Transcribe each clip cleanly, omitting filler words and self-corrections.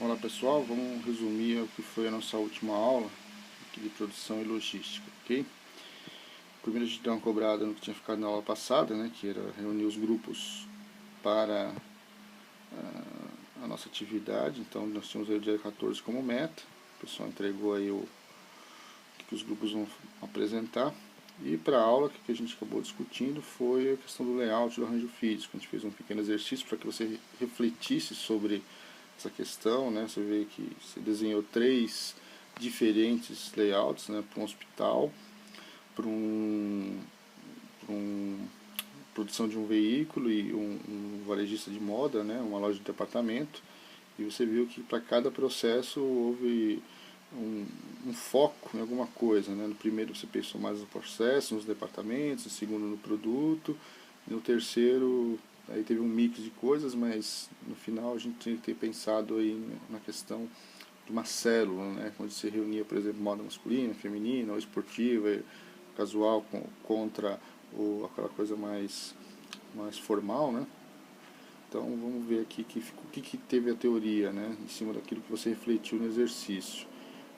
Olá pessoal, vamos resumir o que foi a nossa última aula aqui de produção e logística, ok? Primeiro a gente deu uma cobrada no que tinha ficado na aula passada, né, que era reunir os grupos para a nossa atividade. Então nós tínhamos aí o dia 14 como meta, o pessoal entregou aí o que os grupos vão apresentar. E para a aula, o que a gente acabou discutindo foi a questão do layout do arranjo físico. A gente fez um pequeno exercício para que você refletisse sobre essa questão, né? Você vê que você desenhou 3 diferentes layouts, né? Para um hospital, para produção de um veículo e um varejista de moda, né? Uma loja de departamento. E você viu que para cada processo houve um foco em alguma coisa, né? No primeiro você pensou mais no processo, nos departamentos, no segundo no produto, e no terceiro aí teve um mix de coisas, mas no final a gente tinha que ter pensado aí na questão de uma célula, né? Onde se reunia, por exemplo, moda masculina, feminina, ou esportiva, casual contra aquela coisa mais formal, né? Então vamos ver aqui o que teve a teoria, né? Em cima daquilo que você refletiu no exercício.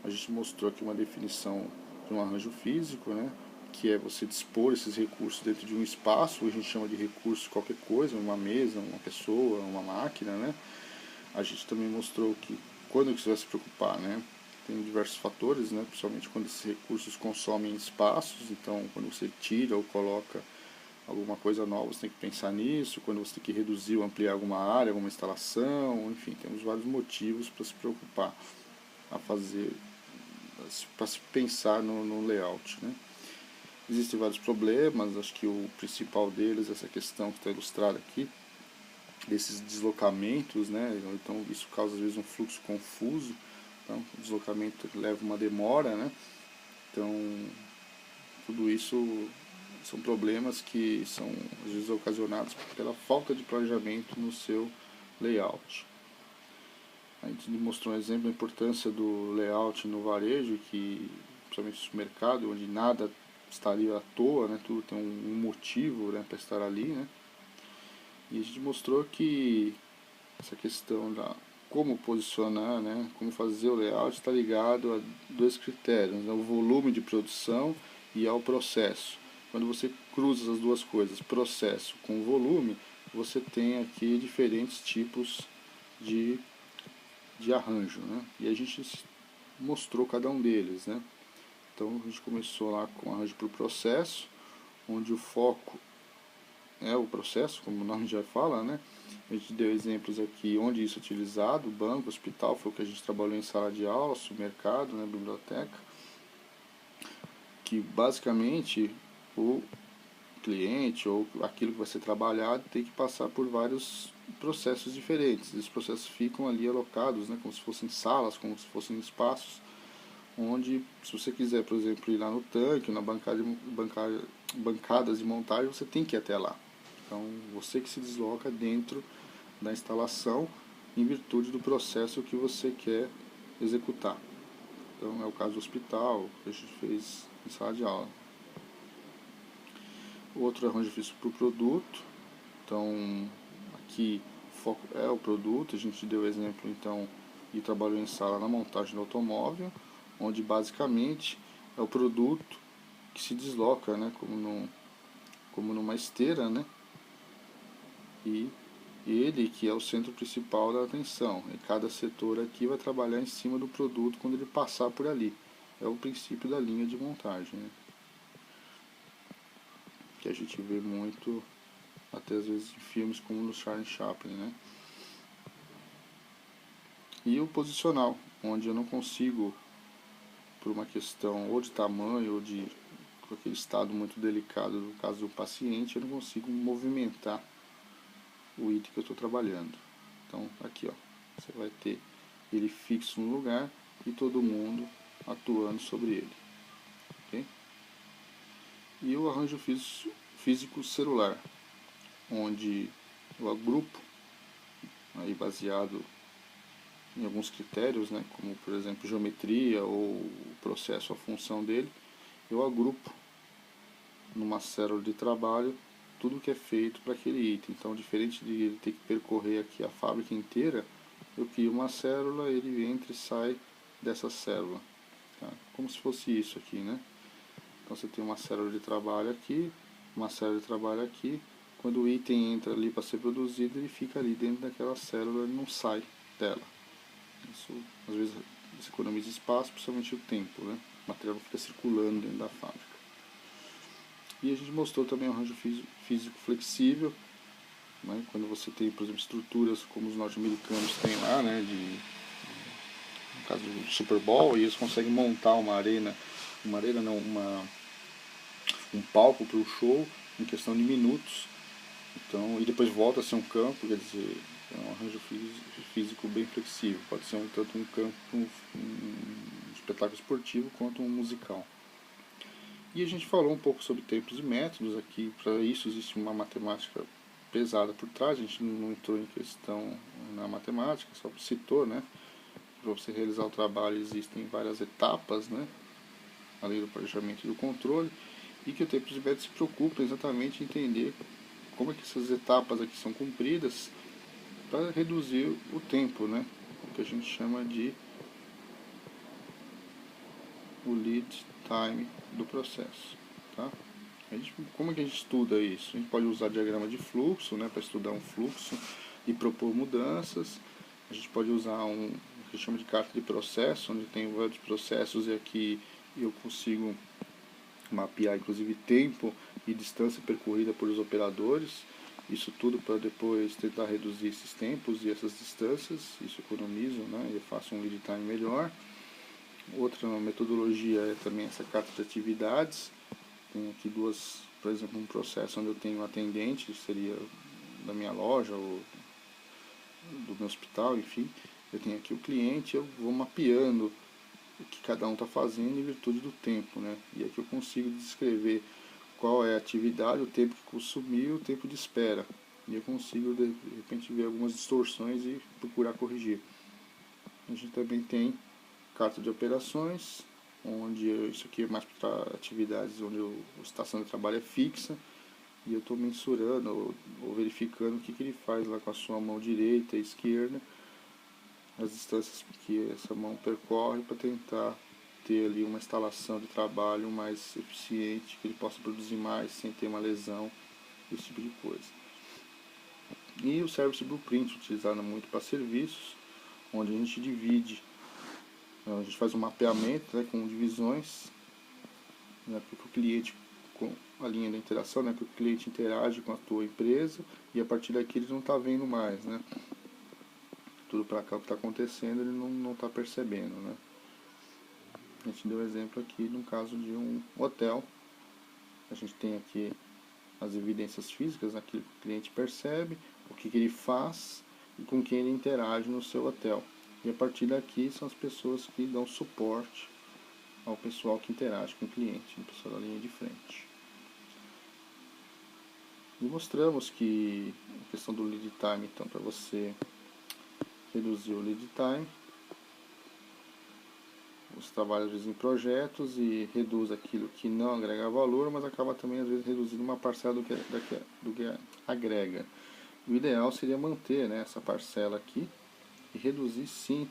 A gente mostrou aqui uma definição de um arranjo físico, né, que é você dispor esses recursos dentro de um espaço. A gente chama de recurso qualquer coisa, uma mesa, uma pessoa, uma máquina, né. A gente também mostrou que quando você vai se preocupar, né, tem diversos fatores, né, principalmente quando esses recursos consomem espaços. Então quando você tira ou coloca alguma coisa nova, você tem que pensar nisso. Quando você tem que reduzir ou ampliar alguma área, alguma instalação, enfim, temos vários motivos para se preocupar a fazer, para se pensar no layout, né? Existem vários problemas, acho que o principal deles é essa questão que está ilustrada aqui, desses deslocamentos, né? Então isso causa às vezes um fluxo confuso. Então o deslocamento leva uma demora, né? Então tudo isso são problemas que são às vezes ocasionados pela falta de planejamento no seu layout. A gente mostrou um exemplo da importância do layout no varejo, que principalmente no supermercado, onde nada estaria à toa, né? Tudo tem um motivo, né, para estar ali, né? E a gente mostrou que essa questão da como posicionar, né, como fazer o layout está ligado a 2 critérios, né, o volume de produção e ao processo. Quando você cruza as duas coisas, processo com volume, você tem aqui diferentes tipos de arranjo, né? E a gente mostrou cada um deles, né? Então a gente começou lá com arranjo para o processo, onde o foco é o processo, como o nome já fala, né? A gente deu exemplos aqui onde isso é utilizado: banco, hospital, foi o que a gente trabalhou em sala de aula, supermercado, né, biblioteca, que basicamente o cliente ou aquilo que vai ser trabalhado tem que passar por vários processos diferentes. Esses processos ficam ali alocados, né, como se fossem salas, como se fossem espaços, onde, se você quiser, por exemplo, ir lá no tanque, na bancadas de montagem, você tem que ir até lá. Então, você que se desloca dentro da instalação em virtude do processo que você quer executar. Então, é o caso do hospital, que a gente fez em sala de aula. Outro arranjo físico para o produto. Então, aqui o foco é o produto. A gente deu exemplo, então, e trabalhou em sala na montagem do automóvel, onde basicamente é o produto que se desloca, né, como numa esteira, né, e ele que é o centro principal da atenção. E cada setor aqui vai trabalhar em cima do produto quando ele passar por ali. É o princípio da linha de montagem, né, que a gente vê muito, até às vezes, em filmes como no Charlie Chaplin, né. E o posicional, onde eu não consigo, por uma questão ou de tamanho ou de aquele estado muito delicado no caso do paciente, eu não consigo movimentar o item que eu estou trabalhando. Então aqui, ó, você vai ter ele fixo no lugar e todo mundo atuando sobre ele, okay? E o arranjo físico celular, onde eu agrupo, aí baseado em alguns critérios, né, como por exemplo geometria ou o processo, a função dele, eu agrupo numa célula de trabalho tudo que é feito para aquele item. Então, diferente de ele ter que percorrer aqui a fábrica inteira, eu crio uma célula, ele entra e sai dessa célula, tá? Como se fosse isso aqui, né? Então você tem uma célula de trabalho aqui, uma célula de trabalho aqui. Quando o item entra ali para ser produzido, ele fica ali dentro daquela célula, ele não sai dela. Isso, às vezes, você economiza espaço, principalmente o tempo, né? O material fica circulando dentro da fábrica. E a gente mostrou também o arranjo físico flexível, né? Quando você tem, por exemplo, estruturas como os norte-americanos têm lá, né? No caso do Super Bowl, e eles conseguem montar uma arena não, um palco para o show em questão de minutos. Então, e depois volta a ser um campo, quer dizer, é um arranjo físico bem flexível. Pode ser tanto um campo, um espetáculo esportivo, quanto um musical. E a gente falou um pouco sobre tempos e métodos aqui. Para isso existe uma matemática pesada por trás. A gente não entrou em questão na matemática, só citou, né? Para você realizar o trabalho existem várias etapas, né? Além do planejamento e do controle. E que o tempos e métodos se preocupa exatamente em entender como é que essas etapas aqui são cumpridas para reduzir o tempo, né? O que a gente chama de o lead time do processo, tá? Como é que a gente estuda isso? A gente pode usar diagrama de fluxo, né, para estudar um fluxo e propor mudanças. A gente pode usar o que chama de carta de processo, onde tem vários processos e aqui eu consigo mapear inclusive tempo e distância percorrida por os operadores. Isso tudo para depois tentar reduzir esses tempos e essas distâncias. Isso economiza, né, e eu faço um lead time melhor. Outra metodologia é também essa carta de atividades. Tem aqui duas, por exemplo, um processo onde eu tenho um atendente, seria da minha loja ou do meu hospital, enfim. Eu tenho aqui o cliente, eu vou mapeando o que cada um está fazendo em virtude do tempo, né? E aqui eu consigo descrever qual é a atividade, o tempo que consumiu, o tempo de espera. E eu consigo, de repente, ver algumas distorções e procurar corrigir. A gente também tem carta de operações, onde isso aqui é mais para atividades onde a estação de trabalho é fixa, e eu estou mensurando ou verificando o que ele faz lá com a sua mão direita e esquerda, as distâncias que essa mão percorre, para tentar ter ali uma instalação de trabalho mais eficiente, que ele possa produzir mais sem ter uma lesão, esse tipo de coisa. E o Service Blueprint, utilizado muito para serviços, onde a gente divide, a gente faz um mapeamento, né, com divisões, né, para o cliente, com a linha da interação, né, que o cliente interage com a tua empresa e a partir daqui ele não está vendo mais, né? Tudo para cá o que está acontecendo ele não está percebendo, né? A gente deu exemplo aqui no caso de um hotel. A gente tem aqui as evidências físicas, aquilo que o cliente percebe, o que ele faz e com quem ele interage no seu hotel. E a partir daqui são as pessoas que dão suporte ao pessoal que interage com o cliente, o pessoal da linha de frente. E mostramos que a questão do lead time, então, para você reduzir o lead time, você trabalha às vezes em projetos e reduz aquilo que não agrega valor, mas acaba também às vezes reduzindo uma parcela do que agrega. O ideal seria manter, né, essa parcela aqui e reduzir sim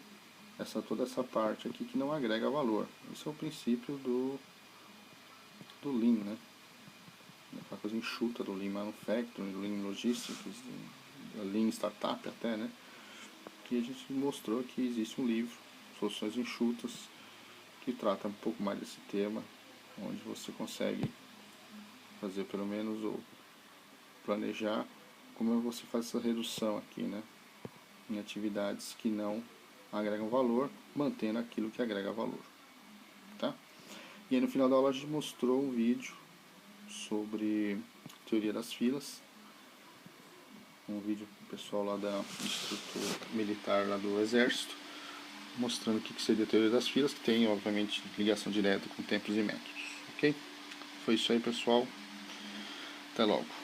toda essa parte aqui que não agrega valor. Esse é o princípio do Lean, né? Aquela coisa enxuta do Lean Manufacturing, do Lean Logistics, do Lean Startup até, né? Que a gente mostrou que existe um livro, Soluções Enxutas, que trata um pouco mais desse tema, onde você consegue fazer pelo menos ou planejar como você faz essa redução aqui, né? Em atividades que não agregam valor, mantendo aquilo que agrega valor, tá? E aí no final da aula a gente mostrou um vídeo sobre teoria das filas, um vídeo pro pessoal lá do Instituto Militar lá do Exército, mostrando o que seria a teoria das filas, que tem obviamente ligação direta com tempos e métodos, ok? Foi isso aí, pessoal, até logo.